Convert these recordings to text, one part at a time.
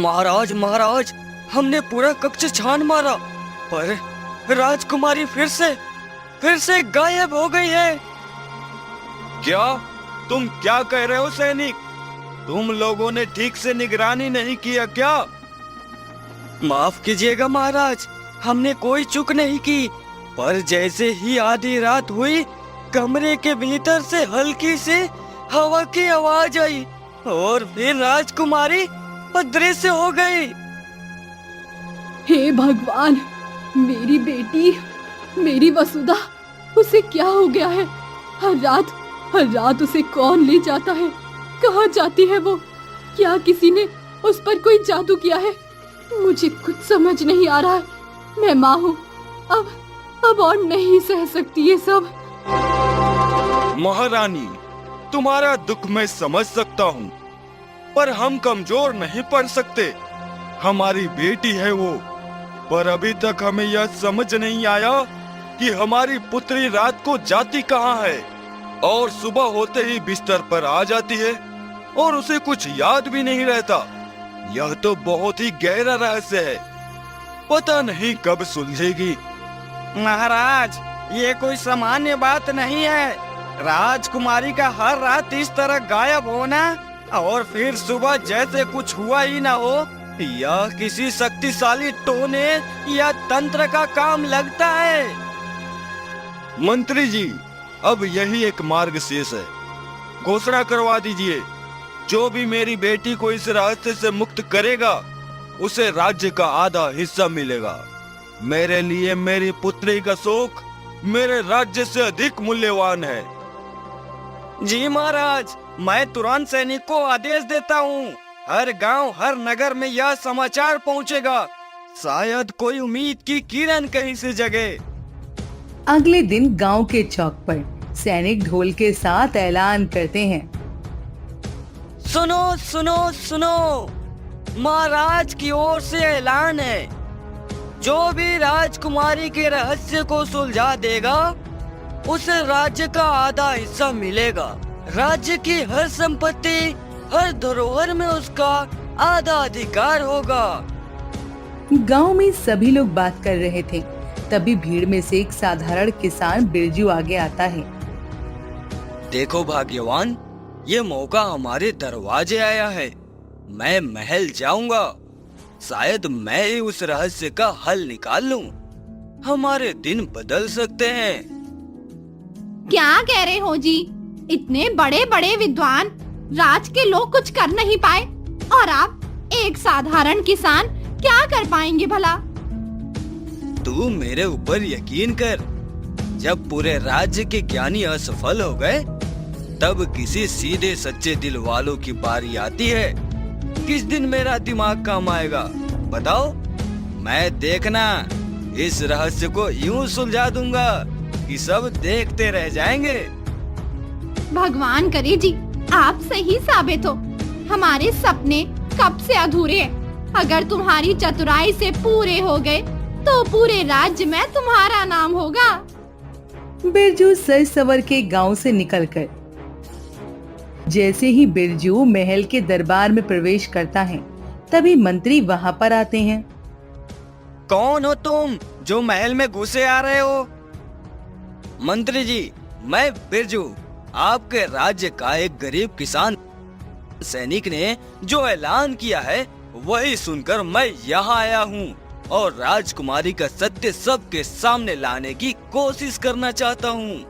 महाराज महाराज, हमने पूरा कक्ष छान मारा, पर राजकुमारी फिर से गायब हो गई है। क्या? तुम क्या कह रहे हो सैनिक? तुम लोगों ने ठीक से निगरानी नहीं किया क्या? माफ कीजिएगा महाराज, हमने कोई चूक नहीं की, पर जैसे ही आधी रात हुई, कमरे के भीतर से हल्की सी हवा की आवाज आई और फिर राजकुमारी अदृश्य हो गई। हे भगवान, मेरी बेटी, मेरी वसुधा, उसे क्या हो गया है? हर रात उसे कौन ले जाता है? कहाँ जाती है वो? क्या किसी ने उस पर कोई जादू किया है? मुझे कुछ समझ नहीं आ रहा है। मैं माँ हूँ, अब और नहीं सह सकती ये सब। महारानी, तुम्हारा दुख मैं समझ सकता हूँ, पर हम कमजोर नहीं पड़ सकते। हमारी बेटी है वो, पर अभी तक हमें यह समझ नहीं आया कि हमारी पुत्री रात को जाती कहाँ है और सुबह होते ही बिस्तर पर आ जाती है और उसे कुछ याद भी नहीं रहता। यह तो बहुत ही गहरा रहस्य है, पता नहीं कब सुलझेगी। महाराज, ये कोई सामान्य बात नहीं है। राजकुमारी का हर रात इस तरह गायब होना और फिर सुबह जैसे कुछ हुआ ही ना हो, यह किसी शक्तिशाली टोने या तंत्र का काम लगता है। मंत्री जी, अब यही एक मार्ग शेष है। घोषणा करवा दीजिए, जो भी मेरी बेटी को इस रास्ते से मुक्त करेगा, उसे राज्य का आधा हिस्सा मिलेगा। मेरे लिए मेरी पुत्री का शोक मेरे राज्य से अधिक मूल्यवान है। जी महाराज, मैं तुरंत सैनिक को आदेश देता हूँ। हर गांव, हर नगर में यह समाचार पहुँचेगा। शायद कोई उम्मीद की किरण कहीं से जगे। अगले दिन गांव के चौक पर सैनिक ढोल के साथ ऐलान करते हैं। सुनो सुनो सुनो, महाराज की ओर से ऐलान है। जो भी राजकुमारी के रहस्य को सुलझा देगा, उसे राज्य का आधा हिस्सा मिलेगा। राज्य की हर संपत्ति, हर धरोहर में उसका आधा अधिकार होगा। गांव में सभी लोग बात कर रहे थे, तभी भीड़ में से एक साधारण किसान बिरजू आगे आता है। देखो भाग्यवान, ये मौका हमारे दरवाजे आया है। मैं महल जाऊंगा, शायद मैं ही उस रहस्य का हल निकाल लूं। हमारे दिन बदल सकते हैं। क्या कह रहे हो जी? इतने बड़े बड़े विद्वान, राज के लोग कुछ कर नहीं पाए, और आप एक साधारण किसान क्या कर पाएंगे भला? तू मेरे ऊपर यकीन कर। जब पूरे राज्य के ज्ञानी असफल हो गए, तब किसी सीधे सच्चे दिल वालों की बारी आती है। किस दिन मेरा दिमाग काम आएगा बताओ? मैं देखना इस रहस्य को यूं सुलझा दूंगा कि सब देखते रह जाएंगे। भगवान करे जी, आप सही साबित हो। हमारे सपने कब से अधूरे हैं। अगर तुम्हारी चतुराई से पूरे हो गए, तो पूरे राज्य में तुम्हारा नाम होगा। बिरजू सर सवर के गांव से निकलकर जैसे ही बिरजू महल के दरबार में प्रवेश करता है, तभी मंत्री वहां पर आते हैं। कौन हो तुम जो महल में घुसे आ रहे हो? मंत्री जी, मैं बिरजू, आपके राज्य का एक गरीब किसान। सैनिक ने जो ऐलान किया है, वही सुनकर मैं यहाँ आया हूँ और राजकुमारी का सत्य सबके सामने लाने की कोशिश करना चाहता हूँ।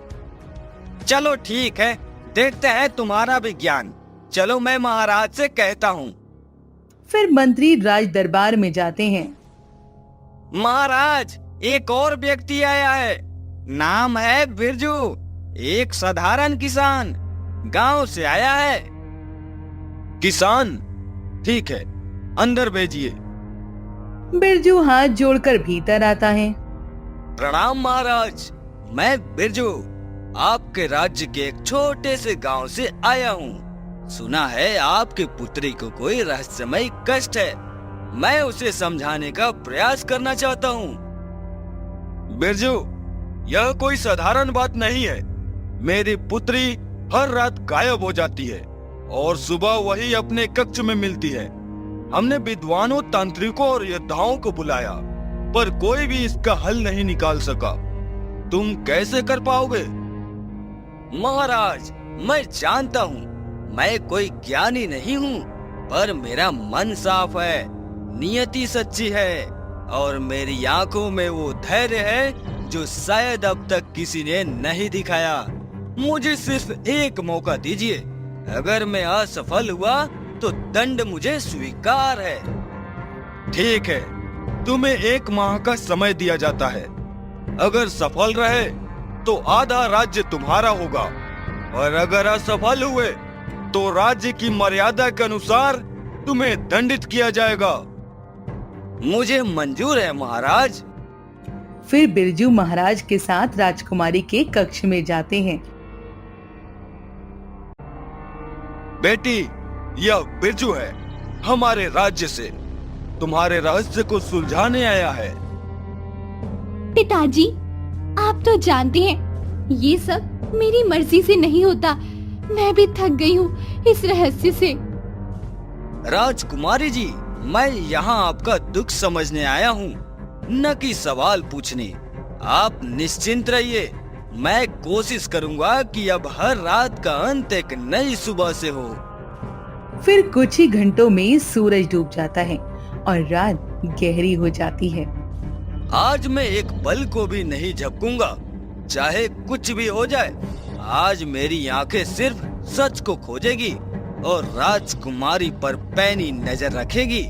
चलो ठीक है, देखते हैं तुम्हारा भी ज्ञान। चलो मैं महाराज से कहता हूँ। फिर मंत्री राज दरबार में जाते हैं। महाराज, एक और व्यक्ति आया है। नाम है बिरजू, एक साधारण किसान, गांव से आया है। किसान? ठीक है, अंदर भेजिए। बिरजू हाथ जोड़कर भीतर आता है। प्रणाम महाराज, मैं बिरजू आपके राज्य के एक छोटे से गांव से आया हूँ। सुना है आपकी पुत्री को कोई रहस्यमय कष्ट है। मैं उसे समझाने का प्रयास करना चाहता हूँ। बिरजू, यह कोई साधारण बात नहीं है। मेरी पुत्री हर रात गायब हो जाती है और सुबह वही अपने कक्ष में मिलती है। हमने विद्वानों, तांत्रिकों और योद्धाओं को बुलाया, पर कोई भी इसका हल नहीं निकाल सका। तुम कैसे कर पाओगे? महाराज, मैं जानता हूँ मैं कोई ज्ञानी नहीं हूँ, पर मेरा मन साफ है, नियति सच्ची है और मेरी आंखों में वो धैर्य है जो शायद अब तक किसी ने नहीं दिखाया। मुझे सिर्फ एक मौका दीजिए। अगर मैं असफल हुआ तो दंड मुझे स्वीकार है। ठीक है, तुम्हें 1 माह का समय दिया जाता है। अगर सफल रहे तो आधा राज्य तुम्हारा होगा, और अगर असफल हुए तो राज्य की मर्यादा के अनुसार तुम्हें दंडित किया जाएगा। मुझे मंजूर है महाराज। फिर बिरजू महाराज के साथ राजकुमारी के कक्ष में जाते हैं। बेटी, यह बिरजू है, हमारे राज्य से तुम्हारे रहस्य को सुलझाने आया है। पिताजी, आप तो जानते हैं ये सब मेरी मर्जी से नहीं होता। मैं भी थक गई हूँ इस रहस्य से। राजकुमारी जी, मैं यहाँ आपका दुख समझने आया हूँ, न कि सवाल पूछने। आप निश्चिंत रहिए, मैं कोशिश करूँगा कि अब हर रात का अंत एक नई सुबह से हो। फिर कुछ ही घंटों में सूरज डूब जाता है और रात गहरी हो जाती है। आज मैं एक पल को भी नहीं झपकूंगा, चाहे कुछ भी हो जाए। आज मेरी आंखें सिर्फ सच को खोजेगी और राजकुमारी पर पैनी नजर रखेगी।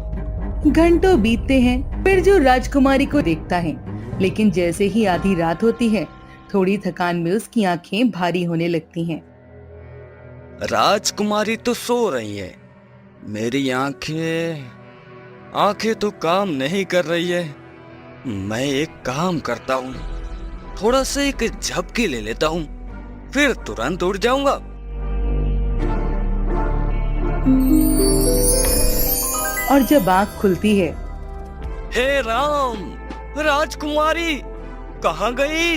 घंटों बीतते हैं। बिरजू राजकुमारी को देखता है, लेकिन जैसे ही आधी रात होती है, थोड़ी थकान में उसकी आंखें भारी होने लगती हैं। राजकुमारी तो सो रही है, मेरी आंखें तो काम नहीं कर रही है। मैं एक काम करता हूँ, थोड़ा सा एक झपकी ले लेता हूँ, फिर तुरंत उठ जाऊंगा। और जब आँख खुलती है, हे राम, राजकुमारी कहाँ गई?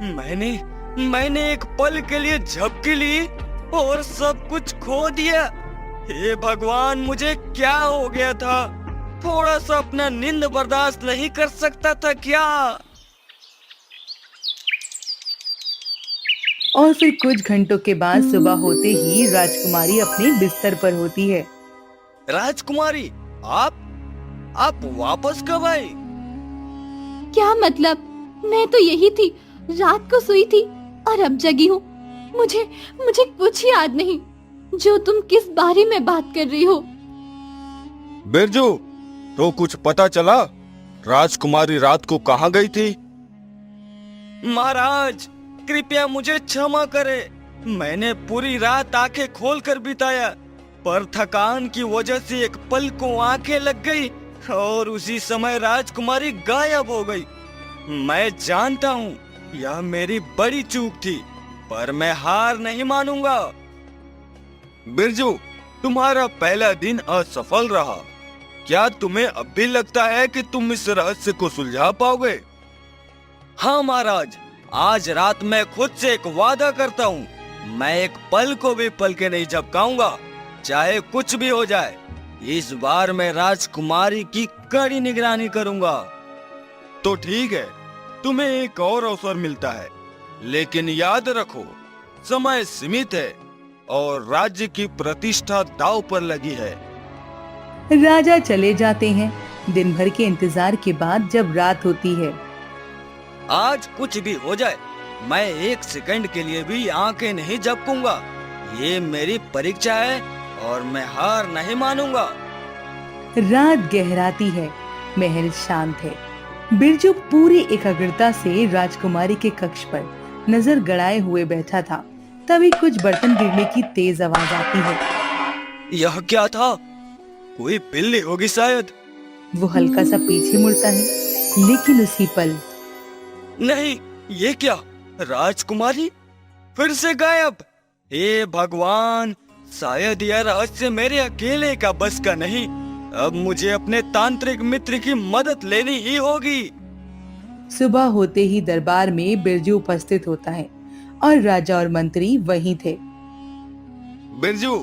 मैंने एक पल के लिए झपकी ली और सब कुछ खो दिया। हे भगवान, मुझे क्या हो गया था? थोड़ा सा अपना नींद बर्दाश्त नहीं कर सकता था क्या? और फिर कुछ घंटों के बाद सुबह होते ही राजकुमारी अपने बिस्तर पर होती है। राजकुमारी, आप वापस कब आई? क्या मतलब? मैं तो यही थी, रात को सोई थी और अब जगी हूँ। मुझे कुछ याद नहीं। जो तुम किस बारे में बात कर रही हो? बिरजू, तो कुछ पता चला? राजकुमारी रात को कहाँ गई थी? महाराज, कृपया मुझे क्षमा करें। मैंने पूरी रात आंखें खोलकर बिताया, पर थकान की वजह से एक पल को आंखें लग गई और उसी समय राजकुमारी गायब हो गई। मैं जानता हूँ यह मेरी बड़ी चूक थी, पर मैं हार नहीं मानूंगा। बिरजू, तुम्हारा पहला दिन असफल रहा। क्या तुम्हें अब भी लगता है कि तुम इस रहस्य को सुलझा पाओगे? हाँ महाराज, आज रात मैं खुद से एक वादा करता हूँ, मैं एक पल को भी पल के नहीं झपकाऊंगा, चाहे कुछ भी हो जाए। इस बार मैं राजकुमारी की कड़ी निगरानी करूंगा। तो ठीक है, तुम्हें एक और अवसर मिलता है, लेकिन याद रखो समय सीमित है और राज्य की प्रतिष्ठा दांव पर लगी है। राजा चले जाते हैं। दिन भर के इंतजार के बाद जब रात होती है, आज कुछ भी हो जाए, मैं एक सेकंड के लिए भी आंखें नहीं झपकूंगा। ये मेरी परीक्षा है और मैं हार नहीं मानूंगा। रात गहराती है, महल शांत है। बिरजू पूरी एकाग्रता से राजकुमारी के कक्ष पर नजर गड़ाए हुए बैठा था। तभी कुछ बर्तन गिरने की तेज आवाज आती है। यह क्या था? कोई बिल्ली होगी शायद। वो हल्का सा पीछे मुड़ता है, लेकिन उसी पल नहीं, ये क्या? राजकुमारी फिर से गायब। हे भगवान, शायद यह रहस्य मेरे अकेले का बस का नहीं। अब मुझे अपने तांत्रिक मित्र की मदद लेनी ही होगी। सुबह होते ही दरबार में बिरजू उपस्थित होता है और राजा और मंत्री वहीं थे। बिरजू,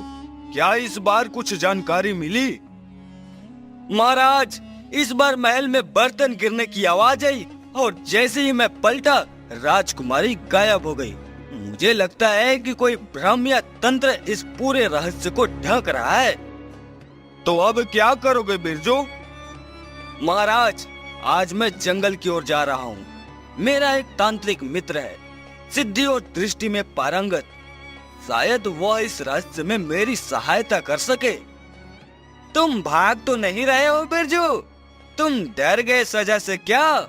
क्या इस बार कुछ जानकारी मिली? महाराज, इस बार महल में बर्तन गिरने की आवाज आई और जैसे ही मैं पलटा, राजकुमारी गायब हो गई। मुझे लगता है कि कोई भ्रम या तंत्र इस पूरे रहस्य को ढक रहा है। तो अब क्या करोगे बिरजू? महाराज, आज मैं जंगल की ओर जा रहा हूँ। मेरा एक तांत्रिक मित्र है, सिद्धि और दृष्टि में पारंगत। शायद वह इस रहस्य में मेरी सहायता कर सके। तुम भाग तो नहीं रहे हो बिरजू? तुम डर गए सजा से क्या?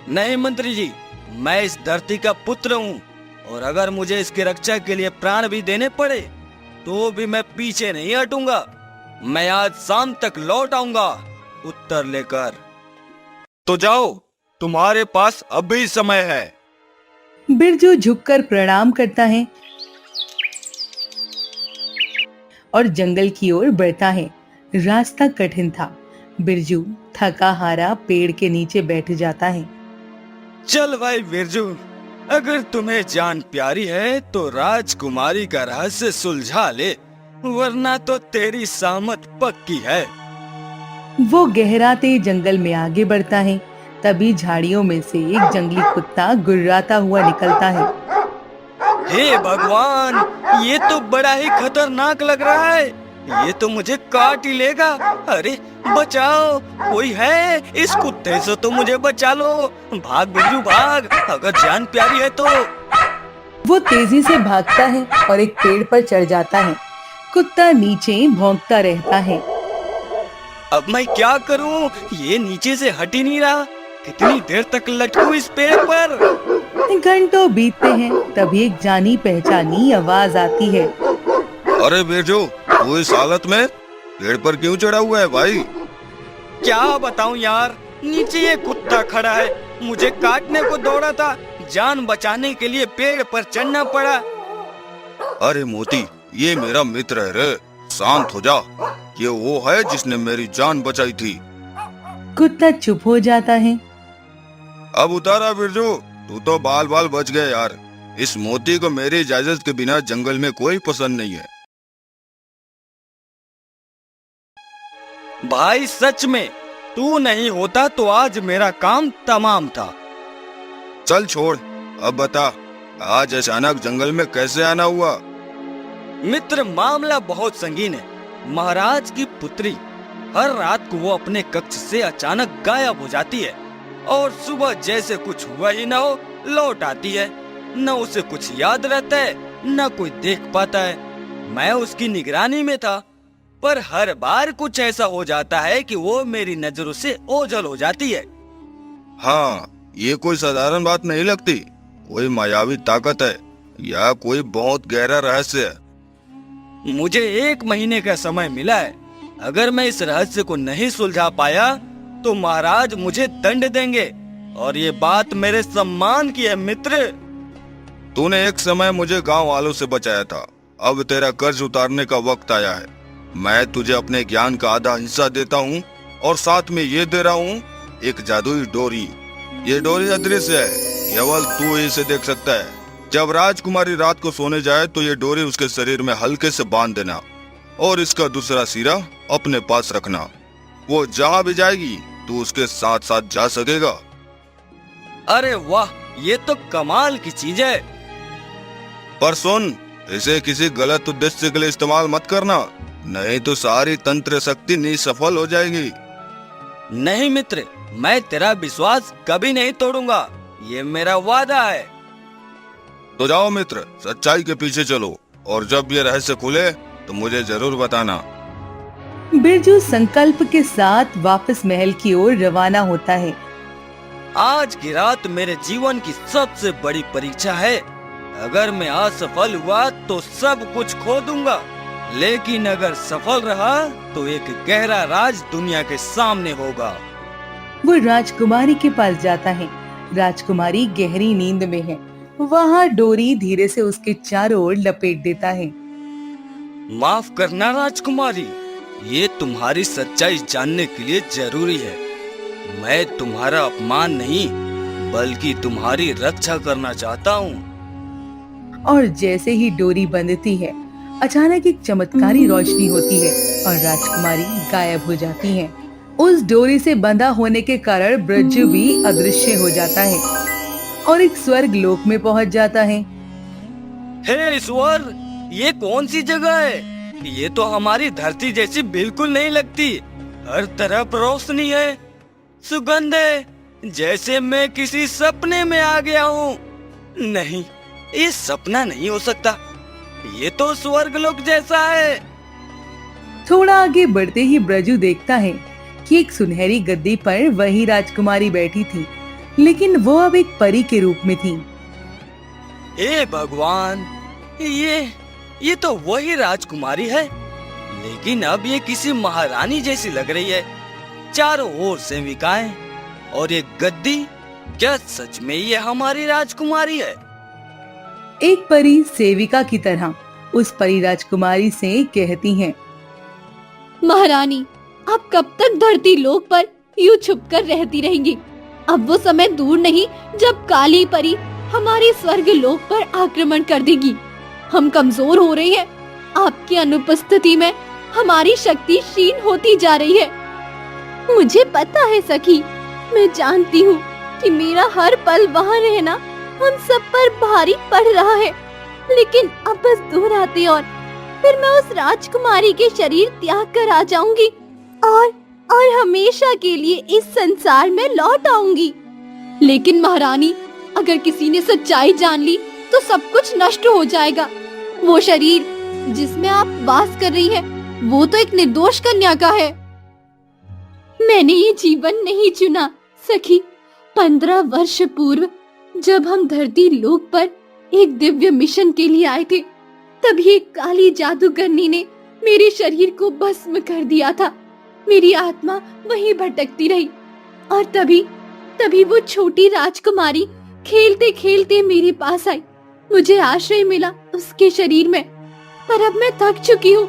नहीं मंत्री जी, मैं इस धरती का पुत्र हूँ और अगर मुझे इसकी रक्षा के लिए प्राण भी देने पड़े तो भी मैं पीछे नहीं हटूंगा। मैं आज शाम तक लौट आऊंगा उत्तर लेकर। तो जाओ, तुम्हारे पास अभी समय है। बिरजू झुककर प्रणाम करता है और जंगल की ओर बढ़ता है। रास्ता कठिन था। बिरजू थका हारा पेड़ के नीचे बैठ जाता है। चल भाई बिरजू, अगर तुम्हें जान प्यारी है तो राजकुमारी का रहस्य सुलझा ले, वरना तो तेरी सामत पक्की है। वो गहराते जंगल में आगे बढ़ता है। तभी झाड़ियों में से एक जंगली कुत्ता गुर्राता हुआ निकलता है। हे भगवान, ये तो बड़ा ही खतरनाक लग रहा है। ये तो मुझे काट ही लेगा। अरे बचाओ, कोई है? इस कुत्ते से तो मुझे बचा लो। भाग बिरजू भाग, अगर जान प्यारी है तो। वो तेजी से भागता है और एक पेड़ पर चढ़ जाता है। कुत्ता नीचे भौंकता रहता है। अब मैं क्या करूं? ये नीचे से हट ही नहीं रहा। कितनी देर तक लटकूं इस पेड़ पर? घंटों बीतते हैं। तभी एक जानी पहचानी आवाज आती है। अरे बिरजू, तू इस हालत में पेड़ पर क्यों चढ़ा हुआ है भाई? क्या बताऊं यार, नीचे ये कुत्ता खड़ा है, मुझे काटने को दौड़ा था। जान बचाने के लिए पेड़ पर चढ़ना पड़ा। अरे मोती, ये मेरा मित्र है रे, शांत हो जा। ये वो है जिसने मेरी जान बचाई थी। कुत्ता चुप हो जाता है। अब उतारा बिरजू, तू तो बाल बाल बच गए यार। इस मोती को मेरी इजाजत के बिना जंगल में कोई पसंद नहीं है। भाई सच में, तू नहीं होता तो आज मेरा काम तमाम था। चल छोड़, अब बता, आज अचानक जंगल में कैसे आना हुआ? मित्र, मामला बहुत संगीन है। महाराज की पुत्री हर रात को वो अपने कक्ष से अचानक गायब हो जाती है और सुबह जैसे कुछ हुआ ही ना हो लौट आती है। न उसे कुछ याद रहता है, न कोई देख पाता है। मैं उसकी निगरानी में था, पर हर बार कुछ ऐसा हो जाता है कि वो मेरी नजरों से ओझल हो जाती है। हाँ, ये कोई साधारण बात नहीं लगती। कोई मायावी ताकत है या कोई बहुत गहरा रहस्य है। मुझे 1 महीने का समय मिला है। अगर मैं इस रहस्य को नहीं सुलझा पाया तो महाराज मुझे दंड देंगे, और ये बात मेरे सम्मान की है मित्र। तूने एक समय मुझे गांव वालों से बचाया था, अब तेरा कर्ज उतारने का वक्त आया है। मैं तुझे अपने ज्ञान का आधा हिस्सा देता हूँ और साथ में ये दे रहा हूँ एक जादुई डोरी। ये डोरी अदृश्य है, केवल तू ही इसे देख सकता है। जब राजकुमारी रात को सोने जाए तो ये डोरी उसके शरीर में हल्के से बांध देना और इसका दूसरा सिरा अपने पास रखना। वो जहाँ भी जाएगी तू उसके साथ साथ जा सकेगा। अरे वाह, ये तो कमाल की चीज है। पर सुन, इसे किसी गलत उद्देश्य के लिए इस्तेमाल मत करना, नहीं तो सारी तंत्र शक्ति निसफल हो जाएगी। नहीं मित्र, मैं तेरा विश्वास कभी नहीं तोड़ूंगा, ये मेरा वादा है। तो जाओ मित्र, सच्चाई के पीछे चलो और जब ये रहस्य खुले तो मुझे जरूर बताना। बिरजू संकल्प के साथ वापस महल की ओर रवाना होता है। आज की रात मेरे जीवन की सबसे बड़ी परीक्षा है। अगर मैं असफल हुआ तो सब कुछ खो दूंगा, लेकिन अगर सफल रहा तो एक गहरा राज दुनिया के सामने होगा। वो राजकुमारी के पास जाता है। राजकुमारी गहरी नींद में है। वहाँ डोरी धीरे से उसके चारों ओर लपेट देता है। माफ करना राजकुमारी, ये तुम्हारी सच्चाई जानने के लिए जरूरी है। मैं तुम्हारा अपमान नहीं बल्कि तुम्हारी रक्षा करना चाहता हूँ। और जैसे ही डोरी बंधती है, अचानक एक चमत्कारी रोशनी होती है और राजकुमारी गायब हो जाती हैं। उस डोरी से बंधा होने के कारण बिरजू भी अदृश्य हो जाता है और एक स्वर्ग लोक में पहुंच जाता है। हे ईश्वर, ये कौन सी जगह है? ये तो हमारी धरती जैसी बिल्कुल नहीं लगती। हर तरफ रोशनी है, सुगंध है, जैसे मैं किसी सपने में आ गया हूँ। नहीं, ये सपना नहीं हो सकता। ये तो स्वर्गलोक जैसा है। थोड़ा आगे बढ़ते ही बिरजू देखता है कि एक सुनहरी गद्दी पर वही राजकुमारी बैठी थी, लेकिन वो अब एक परी के रूप में थी। हे भगवान, ये तो वही राजकुमारी है, लेकिन अब ये किसी महारानी जैसी लग रही है। चारों ओर सेविकाएं और एक गद्दी। क्या सच में ये हमारी राजकुमारी है? एक परी सेविका की तरह उस परी राजकुमारी से कहती है, महारानी, आप कब तक धरती लोक पर यूं छुपकर रहती रहेंगी? अब वो समय दूर नहीं जब काली परी हमारे स्वर्ग लोक पर आक्रमण कर देगी। हम कमजोर हो रहे हैं। आपकी अनुपस्थिति में हमारी शक्ति क्षीण होती जा रही है। मुझे पता है सखी, मैं जानती हूँ कि मेरा हर पल वहाँ रहना हम सब पर भारी पड़ रहा है, लेकिन अब बस दूर आते और फिर मैं उस राजकुमारी के शरीर त्याग कर आ जाऊंगी और हमेशा के लिए इस संसार में लौट आऊंगी। लेकिन महारानी, अगर किसी ने सच्चाई जान ली तो सब कुछ नष्ट हो जाएगा। वो शरीर जिसमें आप वास कर रही हैं, वो तो एक निर्दोष कन्या का है। मैंने ये जीवन नहीं चुना सखी। 15 वर्ष पूर्व जब हम धरती लोक पर एक दिव्य मिशन के लिए आए थे, तभी एक काली जादूगरनी ने मेरे शरीर को भस्म कर दिया था। मेरी आत्मा वहीं भटकती रही और तभी वो छोटी राजकुमारी खेलते खेलते मेरे पास आई। मुझे आश्रय मिला उसके शरीर में, पर अब मैं थक चुकी हूँ।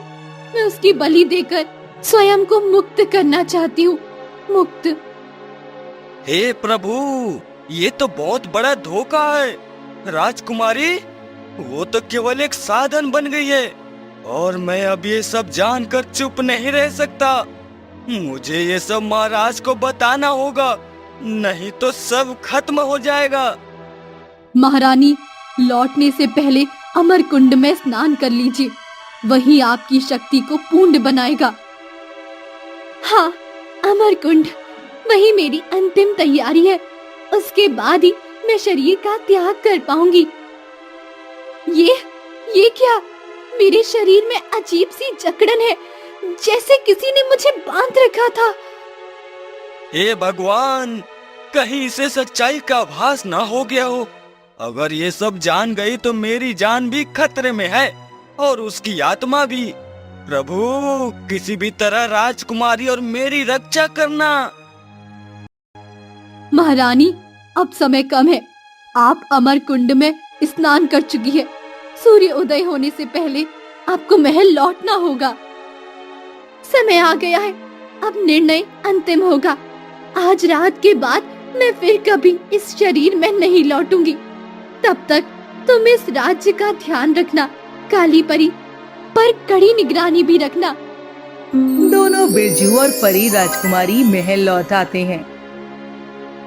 मैं उसकी बलि देकर स्वयं को मुक्त करना चाहती हूँ। मुक्त। हे प्रभु, ये तो बहुत बड़ा धोखा है। राजकुमारी, वो तो केवल एक साधन बन गई है और मैं अब ये सब जानकर चुप नहीं रह सकता। मुझे ये सब महाराज को बताना होगा, नहीं तो सब खत्म हो जाएगा। महारानी, लौटने से पहले अमर कुंड में स्नान कर लीजिए, वही आपकी शक्ति को पूर्ण बनाएगा। हाँ, अमर कुंड, वही मेरी अंतिम तैयारी है। उसके बाद ही मैं शरीर का त्याग कर पाऊंगी। ये क्या? मेरे शरीर में अजीब सी जकड़न है, जैसे किसी ने मुझे बांध रखा था। हे भगवान, कहीं इसे सच्चाई का आभास ना हो गया हो। अगर ये सब जान गई तो मेरी जान भी खतरे में है और उसकी आत्मा भी। प्रभु, किसी भी तरह राजकुमारी और मेरी रक्षा करना। महारानी, अब समय कम है। आप अमर कुंड में स्नान कर चुकी है। सूर्य उदय होने से पहले आपको महल लौटना होगा। समय आ गया है, अब निर्णय अंतिम होगा। आज रात के बाद मैं फिर कभी इस शरीर में नहीं लौटूंगी। तब तक तुम इस राज्य का ध्यान रखना। काली परी पर कड़ी निगरानी भी रखना। दोनों बिरजू और परी राजकुमारी महल लौट आते हैं।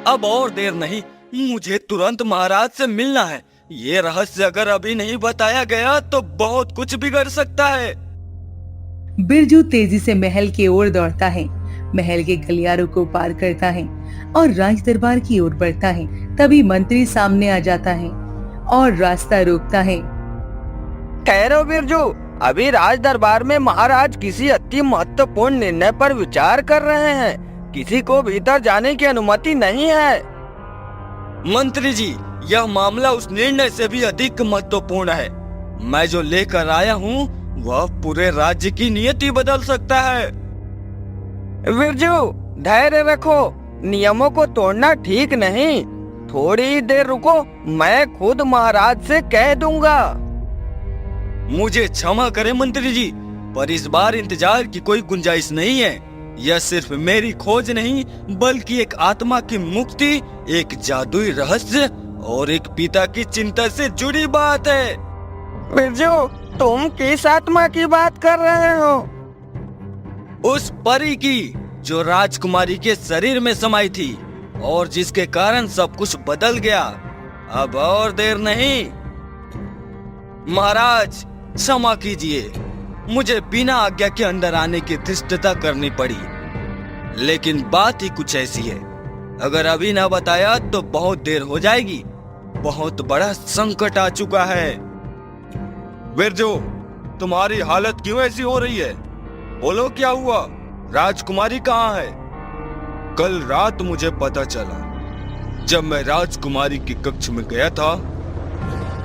अब और देर नहीं, मुझे तुरंत महाराज से मिलना है। ये रहस्य अगर अभी नहीं बताया गया तो बहुत कुछ बिगड़ सकता है। बिरजू तेजी से महल की ओर दौड़ता है, महल के गलियारों को पार करता है और राज दरबार की ओर बढ़ता है। तभी मंत्री सामने आ जाता है और रास्ता रोकता है। ठहरो बिरजू, अभी राज दरबार में महाराज किसी अति महत्वपूर्ण निर्णय पर विचार कर रहे हैं। किसी को भीतर जाने की अनुमति नहीं है। मंत्री जी, यह मामला उस निर्णय से भी अधिक महत्वपूर्ण है। मैं जो लेकर आया हूँ वह पूरे राज्य की नियति बदल सकता है। बिरजू, धैर्य रखो, नियमों को तोड़ना ठीक नहीं। थोड़ी देर रुको, मैं खुद महाराज से कह दूंगा। मुझे क्षमा करें मंत्री जी, पर इस बार इंतजार की कोई गुंजाइश नहीं है। यह सिर्फ मेरी खोज नहीं, बल्कि एक आत्मा की मुक्ति, एक जादुई रहस्य और एक पिता की चिंता से जुड़ी बात है। बिरजू, तुम किस आत्मा की बात कर रहे हो? उस परी की जो राजकुमारी के शरीर में समाई थी और जिसके कारण सब कुछ बदल गया। अब और देर नहीं। महाराज क्षमा कीजिए, मुझे बिना आज्ञा के अंदर आने की धृष्टता करनी पड़ी, लेकिन बात ही कुछ ऐसी है। अगर अभी ना बताया तो बहुत देर हो जाएगी। बहुत बड़ा संकट आ चुका है। बिरजू, तुम्हारी हालत क्यों ऐसी हो रही है? बोलो क्या हुआ? राजकुमारी कहाँ है? कल रात मुझे पता चला, जब मैं राजकुमारी के कक्ष में गया था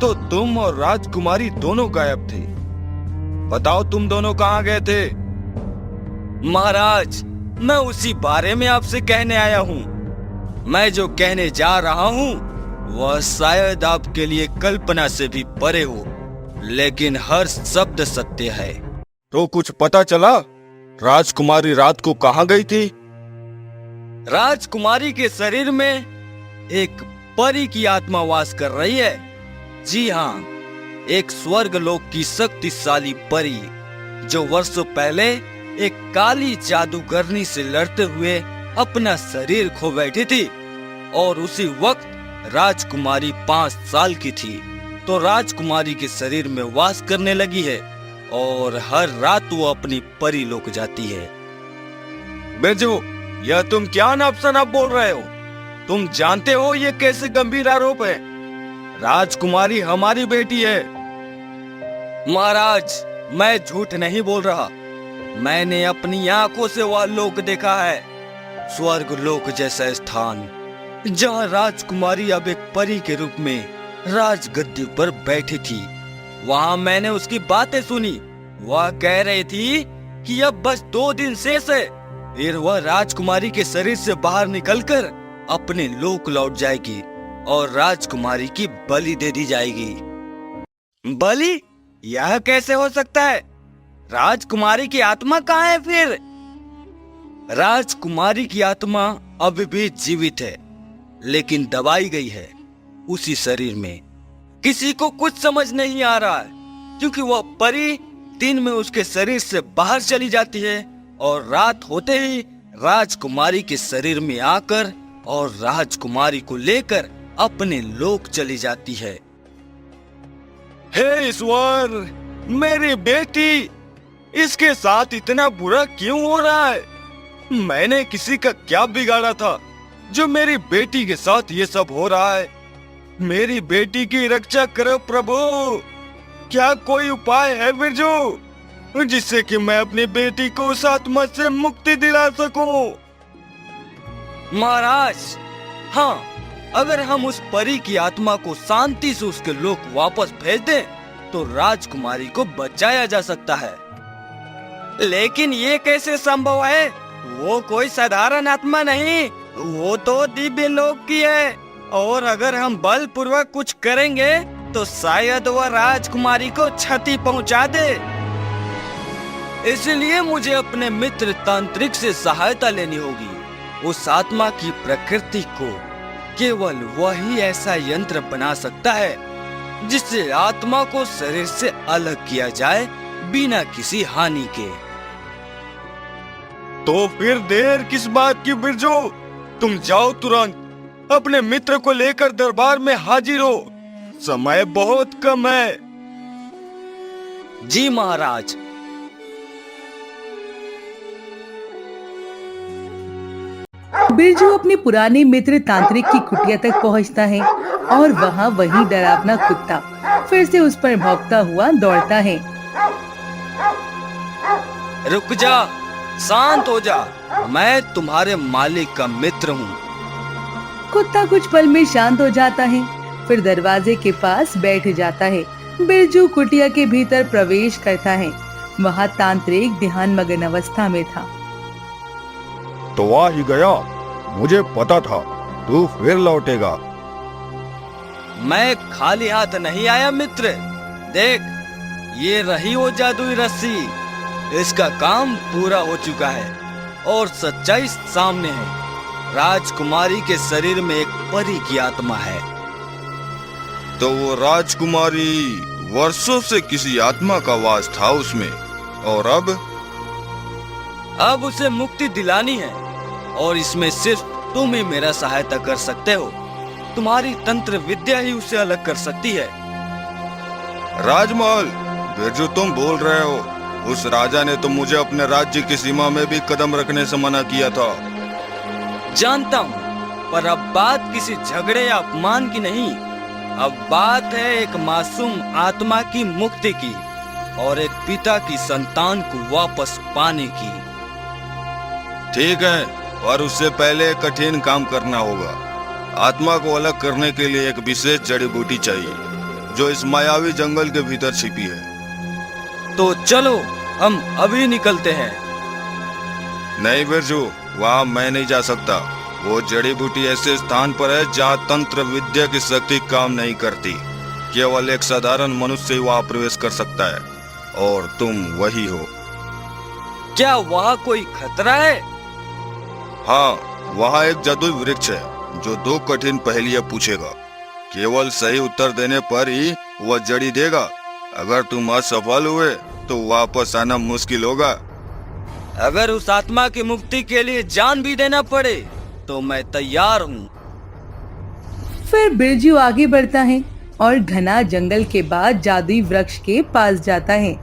तो तुम और राजकुमारी दोनों गायब थे। बताओ तुम दोनों कहाँ गए थे? महाराज, मैं उसी बारे में आपसे कहने आया हूँ। मैं जो कहने जा रहा हूँ वह शायद आपके लिए कल्पना से भी परे हो, लेकिन हर शब्द सत्य है। तो कुछ पता चला? राजकुमारी रात को कहाँ गई थी? राजकुमारी के शरीर में एक परी की आत्मा वास कर रही है। जी हाँ, एक स्वर्ग लोक की शक्तिशाली परी जो वर्षों पहले एक काली जादूगरनी से लड़ते हुए अपना शरीर खो बैठी थी। और उसी वक्त राजकुमारी 5 साल की थी तो राजकुमारी के शरीर में वास करने लगी है और हर रात वो अपनी परी लोक जाती है। बिरजू, यह तुम क्या नाप शनाप बोल रहे हो? तुम जानते हो ये कैसे गंभीर आरोप है? राजकुमारी हमारी बेटी है। महाराज, मैं झूठ नहीं बोल रहा। मैंने अपनी आंखों से वह लोक देखा है, स्वर्ग लोक जैसा स्थान जहाँ राजकुमारी अब एक परी के रूप में राजगद्दी पर बैठी थी। वहाँ मैंने उसकी बातें सुनी। वह कह रही थी कि अब बस 2 दिन शेष है, फिर वह राजकुमारी के शरीर से बाहर निकलकर अपने लोक लौट जाएगी और राजकुमारी की बलि दे दी जाएगी। बलि? यह कैसे हो सकता है? राजकुमारी की आत्मा कहाँ है फिर? राजकुमारी की आत्मा अभी भी जीवित है, लेकिन दबाई गई है उसी शरीर में। किसी को कुछ समझ नहीं आ रहा है, क्योंकि वह परी दिन में उसके शरीर से बाहर चली जाती है और रात होते ही राजकुमारी के शरीर में आकर और राजकुमारी को लेकर अपने लोक चली जाती है। हे ईश्वर, मेरी बेटी, इसके साथ इतना बुरा क्यों हो रहा है? मैंने किसी का क्या बिगाड़ा था जो मेरी बेटी के साथ ये सब हो रहा है? मेरी बेटी की रक्षा करो प्रभु। क्या कोई उपाय है बिरजू, जिससे कि मैं अपनी बेटी को उस आत्मा से मुक्ति दिला सकूं? महाराज, हाँ, अगर हम उस परी की आत्मा को शांति से उसके लोक वापस भेज दें तो राजकुमारी को बचाया जा सकता है। लेकिन ये कैसे संभव है? वो कोई साधारण आत्मा नहीं, वो तो दिव्य लोक की है। और अगर हम बलपूर्वक कुछ करेंगे तो शायद वह राजकुमारी को क्षति पहुंचा दे। इसलिए मुझे अपने मित्र तांत्रिक से सहायता लेनी होगी। उस आत्मा की प्रकृति को केवल वही ऐसा यंत्र बना सकता है जिससे आत्मा को शरीर से अलग किया जाए बिना किसी हानि के। तो फिर देर किस बात की बिरजू? तुम जाओ तुरंत, अपने मित्र को लेकर दरबार में हाजिर हो। समय बहुत कम है। जी महाराज। बिरजू अपने पुराने मित्र तांत्रिक की कुटिया तक पहुंचता है और वहां वही डरावना कुत्ता फिर से उस पर भौंकता हुआ दौड़ता है। रुक जा, शांत हो जा, मैं तुम्हारे मालिक का मित्र हूँ। कुत्ता कुछ पल में शांत हो जाता है, फिर दरवाजे के पास बैठ जाता है। बिरजू कुटिया के भीतर प्रवेश करता है। वहाँ तांत्रिक ध्यान मग्न अवस्था में था। तो आ ही गया, मुझे पता था तू फिर लौटेगा। मैं खाली हाथ नहीं आया मित्र। देख, ये रही वो जादुई रस्सी। इसका काम पूरा हो चुका है और सच्चाई सामने है। राजकुमारी के शरीर में एक परी की आत्मा है। तो वो राजकुमारी वर्षों से किसी आत्मा का वास था उसमें, और अब उसे मुक्ति दिलानी है, और इसमें सिर्फ तुम ही मेरा सहायता कर सकते हो। तुम्हारी तंत्र विद्या ही उसे अलग कर सकती है। राजमहल, बिरजू तुम बोल रहे हो, उस राजा ने तो मुझे अपने राज्य की सीमा में भी कदम रखने से मना किया था। जानता हूँ, पर अब बात किसी झगड़े या अपमान की नहीं, अब बात है एक मासूम आत्मा की मुक्ति की और एक पिता की संतान को वापस पाने की। ठीक है, और उससे पहले एक कठिन काम करना होगा। आत्मा को अलग करने के लिए एक विशेष जड़ी बूटी चाहिए, जो इस मायावी जंगल के भीतर छिपी है। तो चलो, हम अभी निकलते हैं। नहीं बिरजू, वहाँ मैं नहीं जा सकता। वो जड़ी बूटी ऐसे स्थान पर है जहाँ तंत्र विद्या की शक्ति काम नहीं करती। केवल एक साधारण मनुष्य ही वहाँ प्रवेश कर सकता है, और तुम वही हो। क्या वहाँ कोई खतरा है? हाँ, वहाँ एक जादुई वृक्ष है जो 2 कठिन पहेलियाँ पूछेगा। केवल सही उत्तर देने पर ही वह जड़ी देगा। अगर तुम असफल हुए तो वापस आना मुश्किल होगा। अगर उस आत्मा की मुक्ति के लिए जान भी देना पड़े तो मैं तैयार हूँ। फिर बिरजू आगे बढ़ता है और घना जंगल के बाद जादुई वृक्ष के पास जाता है।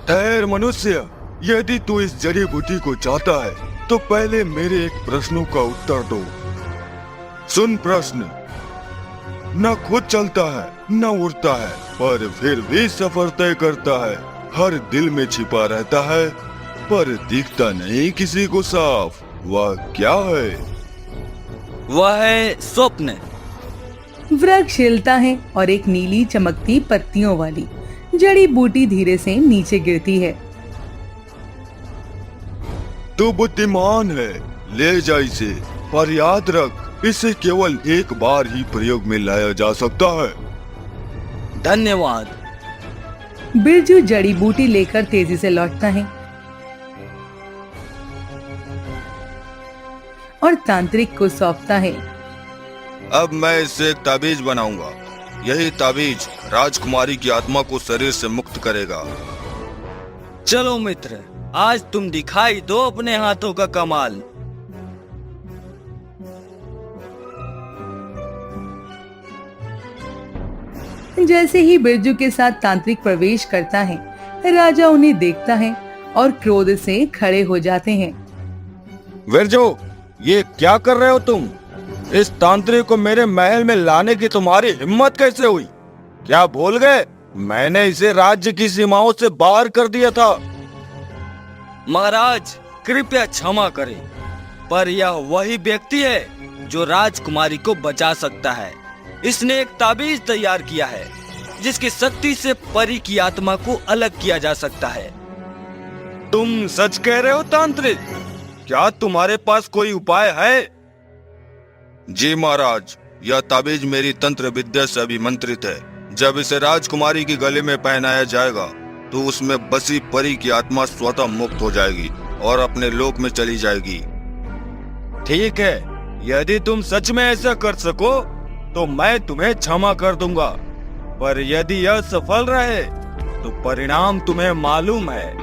ठहर मनुष्य, यदि तू इस जड़ी बूटी को चाहता है तो पहले मेरे एक प्रश्नों का उत्तर दो। सुन प्रश्न। न खुद चलता है, न उड़ता है, पर फिर भी सफर तय करता है। हर दिल में छिपा रहता है, पर दिखता नहीं किसी को साफ। वह क्या है? वह है स्वप्न। वृक्ष हिलता है और एक नीली चमकती पत्तियों वाली जड़ी बूटी धीरे से नीचे गिरती है। तू बुद्धिमान है, ले जा इसे, पर याद रख, इसे केवल एक बार ही प्रयोग में लाया जा सकता है। धन्यवाद। बिरजू जड़ी बूटी लेकर तेजी से लौटता है और तांत्रिक को सौंपता है। अब मैं इससे एक ताबीज बनाऊंगा। यही ताबीज राजकुमारी की आत्मा को शरीर से मुक्त करेगा। चलो मित्र, आज तुम दिखाई दो अपने हाथों का कमाल। जैसे ही बिरजू के साथ तांत्रिक प्रवेश करता है, राजा उन्हें देखता है और क्रोध से खड़े हो जाते हैं। बिरजू, ये क्या कर रहे हो तुम? इस तांत्रिक को मेरे महल में लाने की तुम्हारी हिम्मत कैसे हुई? क्या भूल गए, मैंने इसे राज्य की सीमाओं से बाहर कर दिया था। महाराज, कृपया क्षमा करें, पर यह वही व्यक्ति है जो राजकुमारी को बचा सकता है। इसने एक ताबीज तैयार किया है जिसकी शक्ति से परी की आत्मा को अलग किया जा सकता है। तुम सच कह रहे हो तांत्रिक? क्या तुम्हारे पास कोई उपाय है? जी महाराज, यह ताबीज मेरी तंत्र विद्या से अभिमंत्रित है। जब इसे राजकुमारी की गले में पहनाया जाएगा तो उसमें बसी परी की आत्मा स्वतः मुक्त हो जाएगी और अपने लोक में चली जाएगी। ठीक है, यदि तुम सच में ऐसा कर सको तो मैं तुम्हें क्षमा कर दूंगा, पर यदि यह सफल रहे तो परिणाम तुम्हें मालूम है।